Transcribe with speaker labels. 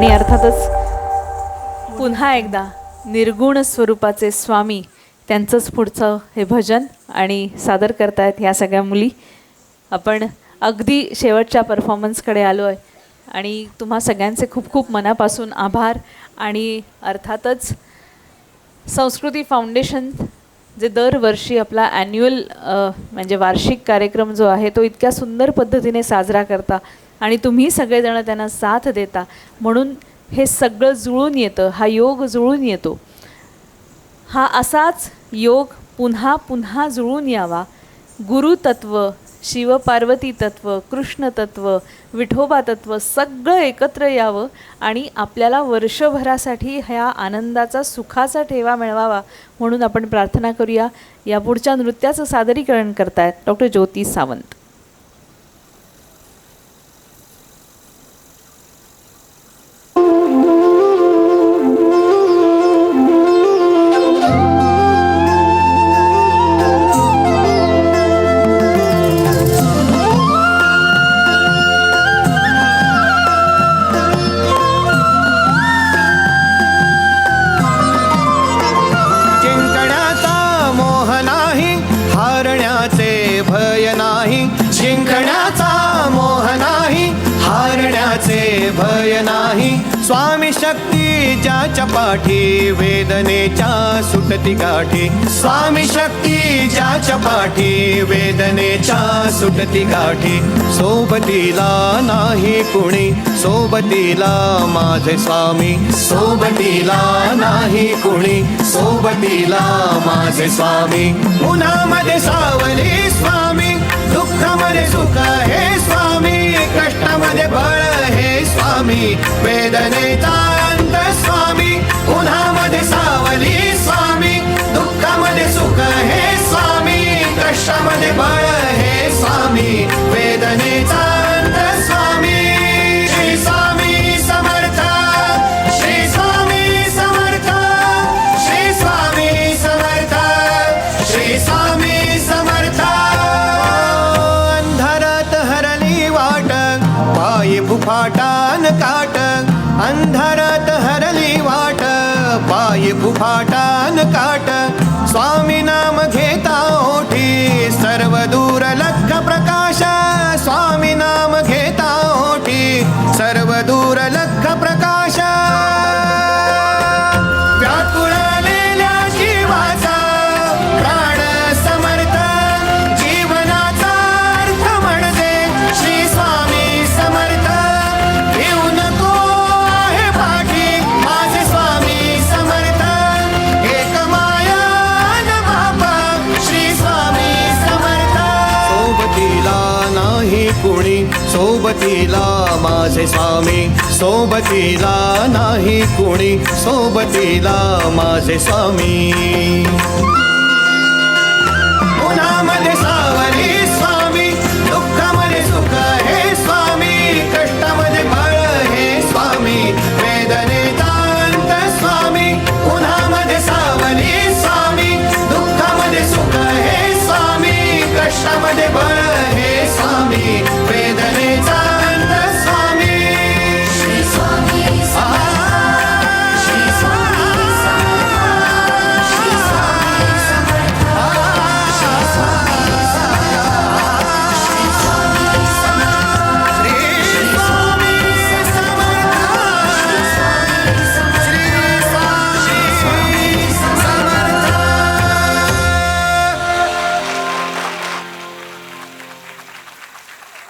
Speaker 1: आणि अर्थातच पुन्हा एकदा निर्गुण स्वरूपाचे स्वामी त्यांचंच पुढचं हे भजन आणि सादर करतायत ह्या सगळ्या मुली. आपण अगदी शेवटच्या परफॉर्मन्सकडे आलो आहे आणि तुम्हा सगळ्यांचे खूप खूप मनापासून आभार. आणि अर्थातच संस्कृती फाउंडेशन जे दरवर्षी आपला ॲन्युअल म्हणजे वार्षिक कार्यक्रम जो आहे तो इतक्या सुंदर पद्धतीने साजरा करता आणि तुम्ही सगळेजण त्यांना साथ देता, म्हणून हे सगळं जुळून येतं, हा योग जुळून येतो. हा असाच योग पुन्हा पुन्हा जुळून यावा. गुरुतत्व, शिवपार्वती तत्व, कृष्ण तत्व, विठोबा तत्व सगळं एकत्र यावं आणि आपल्याला वर्षभरासाठी ह्या आनंदाचा सुखाचा ठेवा मिळवावा म्हणून आपण प्रार्थना करूया. या पुढच्या नृत्याचं सादरीकरण करतायत डॉक्टर ज्योती सावंत.
Speaker 2: भय नाही स्वामी शक्ती ज्याच्या पाठी वेदनेच्या सुटती गाठी. स्वामी शक्ती ज्याच्या पाठी वेदनेच्या सुटती गाठी. सोबतीला नाही कुणी सोबतीला माझे स्वामी. सोबतीला नाही कुणी सोबतीला माझे स्वामी. उन्हामध्ये सावली स्वामी, दुःखामध्ये सुख हे स्वामी, कष्टामध्ये बळ हे स्वामी, वेदनेचा अंत स्वामी. उन्हामध्ये सावली स्वामी, दुःखामध्ये सुख हे स्वामी, कष्टामध्ये बळ हे स्वामी, वेदनेचा अंत स्वामी. श्री स्वामी समर्थ, श्री स्वामी समर्थ, श्री स्वामी समर्थ, श्री स्वामी समर्थ. अंधारात हरली वाट पायी फुफाटान काट. अंधारात हरली वाट पायी फुफाटान काट. स्वामी नाम घेता ओठी सर्व दूर लख प्रकाश. स्वामी नाम घेता ओठी सर्व दूर लख प्रकाश. व्याकुळलेल्या जीवाचा प्राण समर्थ, जीवनाचा अर्थ म्हणजे श्री स्वामी समर्थ. घेऊ नको आहे पाठी माझे स्वामी समर्थ. एक माया न बापा श्री स्वामी समर्थ. सोबतीला नाही कुणी सोबतीला माझे स्वामी. सोबतीला नाही कुणी सोबतीला माझे स्वामी. उन्हामध्ये